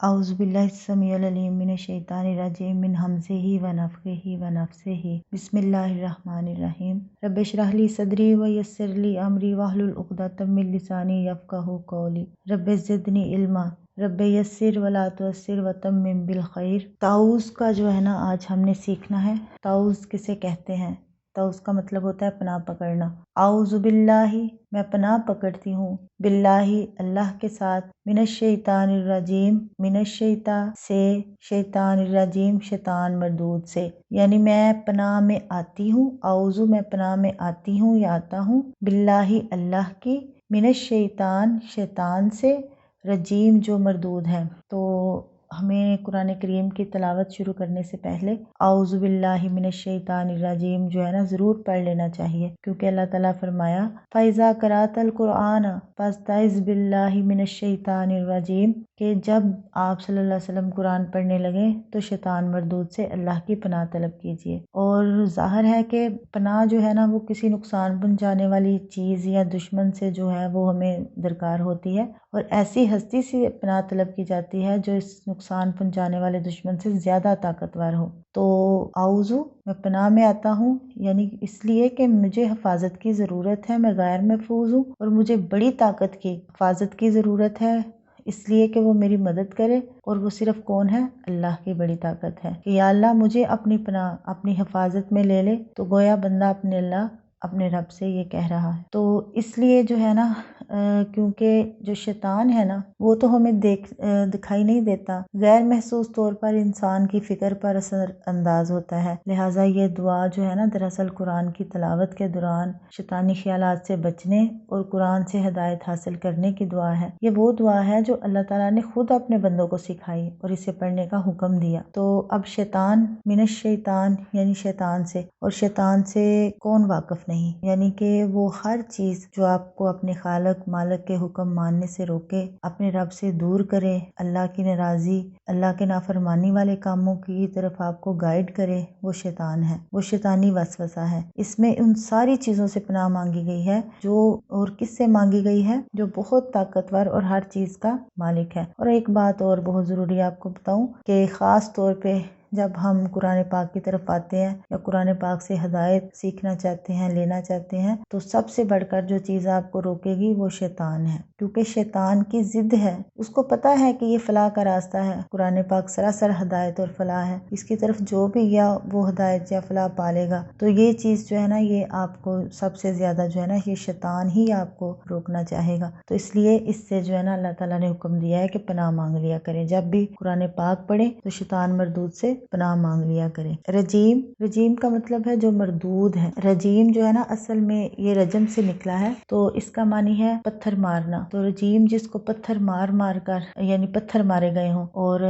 اعوذ باللہ السمیع العلیم من الشیطان الرجیم من ہمزہ ونفخہ ونفثہ بسم اللہ الرحمن الرحیم رب اشرح لی صدری ویسر لی امری واحلل عقدۃ من لسانی یفقہوا قولی رب زدنی علما رب یسر ولا تعسر وتمم بالخیر۔ تعوذ کا جو ہے نا آج ہم نے سیکھنا ہے۔ تعوذ کسے کہتے ہیں؟ تعوذ کا مطلب ہوتا ہے پناہ پکڑنا۔ اعوذ باللہ، میں پناہ پکڑتی ہوں، باللہ اللہ کے ساتھ، من الشیطان الرجیم، من الشیطان سے، شیطان الرجیم شیطان مردود سے، یعنی میں پناہ میں آتی ہوں، اعوذ میں پناہ میں آتی ہوں یا آتا ہوں، باللہ اللہ کی، من الشیطان شیطان سے، رجیم جو مردود ہے۔ تو ہمیں قرآن کریم کی تلاوت شروع کرنے سے پہلے اعوذ باللہ من الشیطان الرجیم جو ہے نا ضرور پڑھ لینا چاہیے، کیونکہ اللہ تعالیٰ فرمایا فَإِذَا قَرَأْتَ الْقُرْآنَ فَاسْتَعِذْ بِاللَّهِ مِنَ الشَّيْطَانِ الرَّجِيمِ، کہ جب آپ صلی اللہ علیہ وسلم قرآن پڑھنے لگیں تو شیطان مردود سے اللہ کی پناہ طلب کیجیے۔ اور ظاہر ہے کہ پناہ جو ہے نا وہ کسی نقصان پہنچانے والی چیز یا دشمن سے جو ہے وہ ہمیں درکار ہوتی ہے، اور ایسی ہستی سے پناہ طلب کی جاتی ہے جو اس نقصان پہنچانے والے دشمن سے زیادہ طاقتور ہو۔ تو اعوذ میں پناہ میں آتا ہوں، یعنی اس لیے کہ مجھے حفاظت کی ضرورت ہے، میں غیر محفوظ ہوں اور مجھے بڑی طاقت کی حفاظت کی ضرورت ہے، اس لیے کہ وہ میری مدد کرے، اور وہ صرف کون ہے؟ اللہ کی بڑی طاقت ہے کہ یا اللہ مجھے اپنی پناہ اپنی حفاظت میں لے لے۔ تو گویا بندہ اپنے اللہ اپنے رب سے یہ کہہ رہا ہے۔ تو اس لیے جو ہے نا کیونکہ جو شیطان ہے نا وہ تو ہمیں دکھائی نہیں دیتا، غیر محسوس طور پر انسان کی فکر پر اثر انداز ہوتا ہے، لہٰذا یہ دعا جو ہے نا دراصل قرآن کی تلاوت کے دوران شیطانی خیالات سے بچنے اور قرآن سے ہدایت حاصل کرنے کی دعا ہے۔ یہ وہ دعا ہے جو اللہ تعالیٰ نے خود اپنے بندوں کو سکھائی اور اسے پڑھنے کا حکم دیا۔ تو اب شیطان، من الشیطان یعنی شیطان سے، اور شیطان سے کون واقف نہیں، یعنی کہ وہ ہر چیز جو آپ کو اپنے خالق مالک کے حکم ماننے سے روکے، اپنے رب سے دور کرے، اللہ کی ناراضی، اللہ کے نافرمانی والے کاموں کی طرف آپ کو گائیڈ کرے، وہ شیطان ہے، وہ شیطانی وسوسہ ہے۔ اس میں ان ساری چیزوں سے پناہ مانگی گئی ہے جو، اور کس سے مانگی گئی ہے؟ جو بہت طاقتور اور ہر چیز کا مالک ہے۔ اور ایک بات اور بہت ضروری آپ کو بتاؤں کہ خاص طور پہ جب ہم قرآن پاک کی طرف آتے ہیں یا قرآن پاک سے ہدایت سیکھنا چاہتے ہیں، لینا چاہتے ہیں، تو سب سے بڑھ کر جو چیز آپ کو روکے گی وہ شیطان ہے، کیونکہ شیطان کی ضد ہے، اس کو پتا ہے کہ یہ فلاح کا راستہ ہے، قرآن پاک سراسر ہدایت اور فلاح ہے، اس کی طرف جو بھی گیا وہ ہدایت یا فلاح پالے گا۔ تو یہ چیز جو ہے نا یہ آپ کو سب سے زیادہ جو ہے نا یہ شیطان ہی آپ کو روکنا چاہے گا۔ تو اس لیے اس سے جو ہے نا اللہ تعالیٰ نے حکم دیا ہے کہ پناہ مانگ لیا کریں، جب بھی قرآن پاک پڑھیں تو شیطان مردود سے پناہ مانگ لیا کریں۔ رجیم، رجیم کا مطلب ہے جو مردود ہے۔ رجیم جو ہے نا اصل میں یہ رجم سے نکلا ہے، تو اس کا معنی ہے پتھر مارنا۔ تو رجیم جس کو پتھر مار مار کر، یعنی پتھر مارے گئے ہوں، اور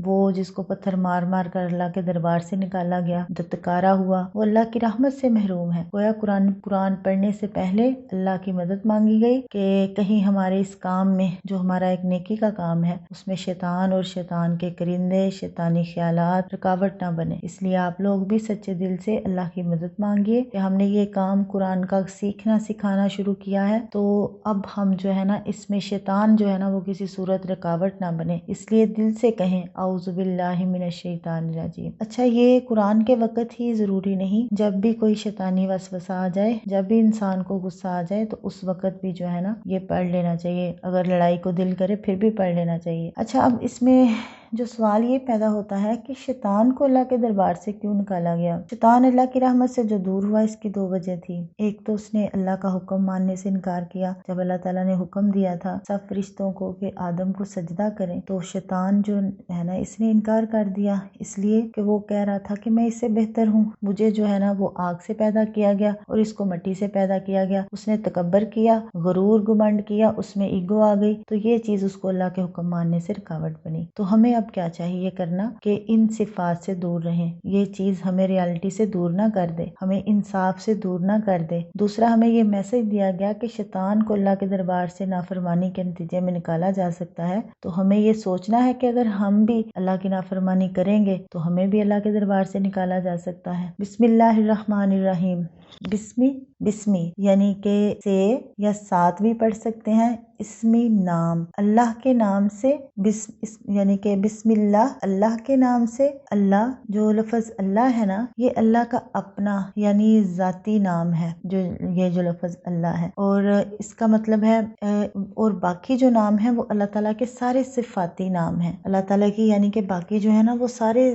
وہ جس کو پتھر مار مار کر اللہ کے دربار سے نکالا گیا، دتکارا ہوا، وہ اللہ کی رحمت سے محروم ہے۔ گویا قرآن پڑھنے سے پہلے اللہ کی مدد مانگی گئی کہ کہیں ہمارے اس کام میں جو ہمارا ایک نیکی کا کام ہے اس میں شیطان اور شیطان کے کرندے، شیطانی خیالات رکاوٹ نہ بنے۔ اس لیے آپ لوگ بھی سچے دل سے اللہ کی مدد مانگیے کہ ہم نے یہ کام قرآن کا سیکھنا سکھانا شروع کیا ہے، تو اب ہم جو ہے نا اس میں شیطان جو ہے نا وہ کسی صورت رکاوٹ نہ بنے، اس لیے دل سے کہیں اعوذ باللہ من الشیطان الرجیم۔ اچھا، یہ قرآن کے وقت ہی ضروری نہیں، جب بھی کوئی شیطانی وسوسہ آ جائے، جب بھی انسان کو غصہ آ جائے تو اس وقت بھی جو ہے نا یہ پڑھ لینا چاہیے، اگر لڑائی کو دل کرے پھر بھی پڑھ لینا چاہیے۔ اچھا، اب اس میں جو سوال یہ پیدا ہوتا ہے کہ شیطان کو اللہ کے دربار سے کیوں نکالا گیا؟ شیطان اللہ کی رحمت سے جو دور ہوا، اس کی دو وجہ تھی۔ ایک تو اس نے اللہ کا حکم ماننے سے انکار کیا، جب اللہ تعالیٰ نے حکم دیا تھا سب فرشتوں کو کہ آدم کو سجدہ کریں، تو شیطان جو ہے نا اس نے انکار کر دیا، اس لیے کہ وہ کہہ رہا تھا کہ میں اس سے بہتر ہوں، مجھے جو ہے نا وہ آگ سے پیدا کیا گیا اور اس کو مٹی سے پیدا کیا گیا۔ اس نے تکبر کیا، غرور گمنڈ کیا، اس میں ایگو آ گئی، تو یہ چیز اس کو اللہ کے حکم ماننے سے رکاوٹ بنی۔ تو ہمیں اب کیا چاہیے کرنا کہ ان صفات سے دور رہیں، یہ چیز ہمیں ریالٹی سے دور نہ کر دے، ہمیں انصاف سے دور نہ کر دے۔ دوسرا، ہمیں یہ میسج دیا گیا کہ شیطان کو اللہ کے دربار سے نافرمانی کے نتیجے میں نکالا جا سکتا ہے، تو ہمیں یہ سوچنا ہے کہ اگر ہم بھی اللہ کی نافرمانی کریں گے تو ہمیں بھی اللہ کے دربار سے نکالا جا سکتا ہے۔ بسم اللہ الرحمن الرحیم۔ بسمی بسمی یعنی کہ سے یا ساتھ بھی پڑھ سکتے ہیں، اسمی نام، اللہ کے نام سے، یعنی کہ بسم اللہ، اللہ کے نام سے۔ اللہ، جو لفظ اللہ ہے نا، یہ اللہ کا اپنا یعنی ذاتی نام ہے، جو لفظ اللہ ہے، اور اس کا مطلب ہے اور باقی جو نام ہیں وہ اللہ تعالیٰ کے سارے صفاتی نام ہیں، اللہ تعالیٰ کی یعنی کہ باقی جو ہے نا وہ سارے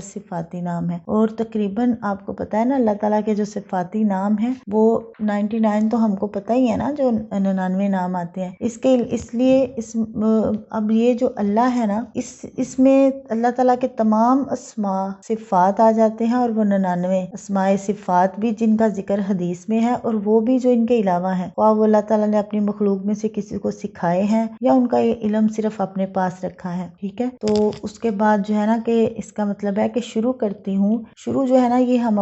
صفاتی نام ہیں، اور تقریباً آپ کو پتہ ہے نا اللہ تعالیٰ کے جو صفاتی نام ہیں وہ 99 تو ہم کو پتہ ہی ہے نا، جو 99 نام آتے ہیں، اس لیے اب یہ جو اللہ ہے نا، اس میں اللہ تعالیٰ کے تمام اسماء صفات آ جاتے ہیں، اور وہ 99 اسماء صفات بھی جن کا ذکر حدیث میں ہے، اور وہ بھی جو ان کے علاوہ ہیں، خواہ وہ اللہ تعالیٰ نے اپنی مخلوق میں سے کسی کو سکھائے ہیں یا ان کا یہ علم صرف اپنے پاس رکھا ہے، ٹھیک ہے۔ تو اس کے بعد جو ہے نا کہ اس کا مطلب ہے کہ شروع کرتی ہوں، شروع جو ہے نا یہ ہم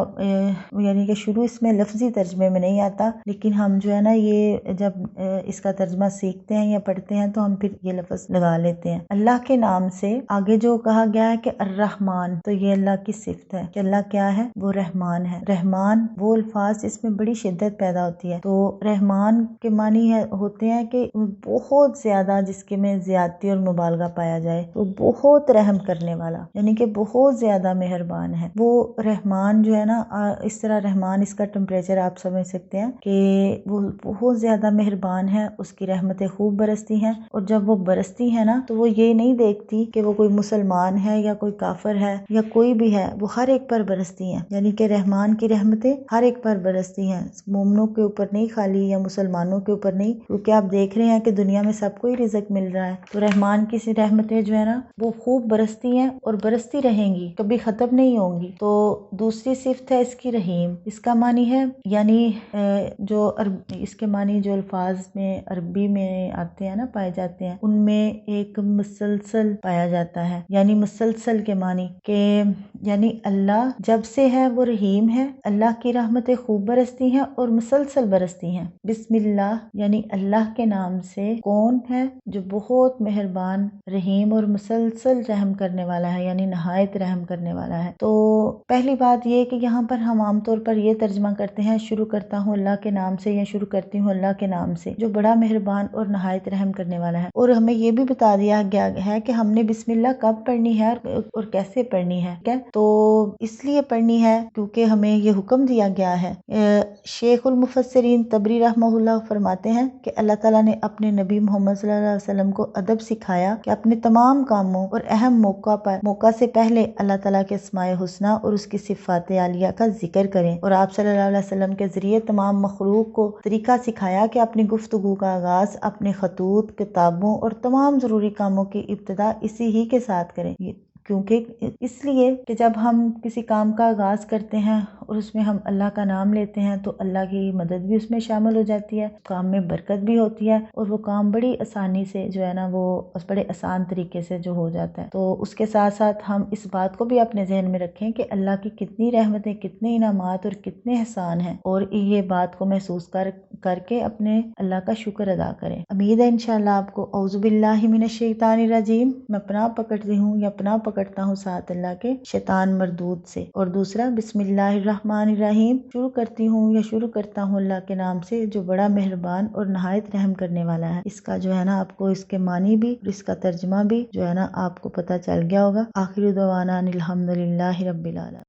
یعنی کہ شروع اس میں لفظی ترجمے میں نہیں آتا، لیکن ہم جو ہے نا یہ جب اس کا ترجمہ سیکھتے ہیں یا پڑھتے ہیں تو ہم پھر یہ لفظ لگا لیتے ہیں۔ اللہ کے نام سے آگے جو کہا گیا ہے کہ الرحمن، تو یہ اللہ کی صفت ہے کہ اللہ کیا ہے، وہ رحمان ہے۔ رحمان وہ الفاظ جس میں بڑی شدت پیدا ہوتی ہے، تو رحمان کے معنی ہوتے ہیں کہ بہت زیادہ، جس کے میں زیادتی اور مبالغہ پایا جائے، تو بہت رحم کرنے والا، یعنی کہ بہت زیادہ مہربان ہے وہ رحمان جو ہے نا۔ اس طرح رحمان، اس کا ٹمپریچر آپ سمجھ سکتے ہیں کہ وہ بہت زیادہ مہربان ہے، اس کی رحمتیں خوب برستی ہیں، اور جب وہ برستی ہیں نا تو وہ یہ نہیں دیکھتی کہ وہ کوئی مسلمان ہے یا کوئی کافر ہے یا کوئی بھی ہے، وہ ہر ایک پر برستی ہیں، یعنی کہ رحمان کی رحمتیں ہر ایک پر برستی ہیں، مومنوں کے اوپر نہیں خالی، یا مسلمانوں کے اوپر نہیں، کیونکہ آپ دیکھ رہے ہیں کہ دنیا میں سب کو ہی رزق مل رہا ہے، تو رحمان کی سی رحمتیں جو ہے نا وہ خوب برستی ہیں اور برستی رہیں گی، کبھی ختم نہیں ہوں گی۔ تو دوسری صفت ہے اس کی رحیم، اس کا معنی ہے یعنی اس کے معنی جو الفاظ میں عربی میں آتے ہیں نا، پائے جاتے ہیں، ان میں ایک مسلسل پایا جاتا ہے، یعنی مسلسل کے معنی کہ یعنی اللہ جب سے ہے وہ رحیم ہے، اللہ کی رحمتیں خوب برستی ہیں اور مسلسل برستی ہیں۔ بسم اللہ یعنی اللہ کے نام سے، کون ہے، جو بہت مہربان، رحیم اور مسلسل رحم کرنے والا ہے، یعنی نہایت رحم کرنے والا ہے۔ تو پہلی بات یہ کہ یہاں پر ہم عام طور پر یہ ترجمہ کرتے ہیں، شروع کرتا ہوں اللہ کے نام سے، یا شروع کرتی ہوں اللہ کے نام سے جو بڑا مہربان اور نہایت رحم کرنے والا ہے، اور ہمیں یہ بھی بتا دیا گیا ہے کہ ہم نے بسم اللہ کب پڑھنی ہے اور کیسے پڑھنی ہے، ٹھیک ہے؟ تو اس لیے پڑھنی ہے کیونکہ ہمیں یہ حکم دیا گیا ہے۔ شیخ المفسرین طبری رحمہ اللہ فرماتے ہیں کہ اللہ تعالیٰ نے اپنے نبی محمد صلی اللہ علیہ وسلم کو ادب سکھایا کہ اپنے تمام کاموں اور اہم موقع سے پہلے اللہ تعالیٰ کے اسماء حسنی اور اس کی صفات عالیہ کا ذکر کریں، اور آپ صلی اللہ علیہ وسلم کے ذریعے تمام مخلوق کو طریقہ سکھایا کہ اپنی گفتگو کا آغاز اپنے خطوط، کتابوں اور تمام ضروری کاموں کی ابتدا اسی ہی کے ساتھ کریں، کیونکہ اس لیے کہ جب ہم کسی کام کا آغاز کرتے ہیں اور اس میں ہم اللہ کا نام لیتے ہیں تو اللہ کی مدد بھی اس میں شامل ہو جاتی ہے، کام میں برکت بھی ہوتی ہے، اور وہ کام بڑی آسانی سے جو ہے نا وہ بڑے آسان طریقے سے جو ہو جاتا ہے۔ تو اس کے ساتھ ساتھ ہم اس بات کو بھی اپنے ذہن میں رکھیں کہ اللہ کی کتنی رحمتیں، کتنے انعامات اور کتنے احسان ہیں، اور یہ بات کو محسوس کر کے اپنے اللہ کا شکر ادا کریں۔ امید ہے انشاءاللہ آپ کو اعوذ باللہ من الشیطان الرجیم، میں پناہ پکڑتی ہوں یا پناہ پکڑتا ہوں ساتھ اللہ کے شیطان مردود سے، اور دوسرا بسم اللہ الرحمن الرحیم، شروع کرتی ہوں یا شروع کرتا ہوں اللہ کے نام سے جو بڑا مہربان اور نہایت رحم کرنے والا ہے۔ اس کا جو ہے نا آپ کو اس کے معنی بھی اور اس کا ترجمہ بھی جو ہے نا آپ کو پتہ چل گیا ہوگا۔ آخر دعوانا الحمدللہ رب العالمین۔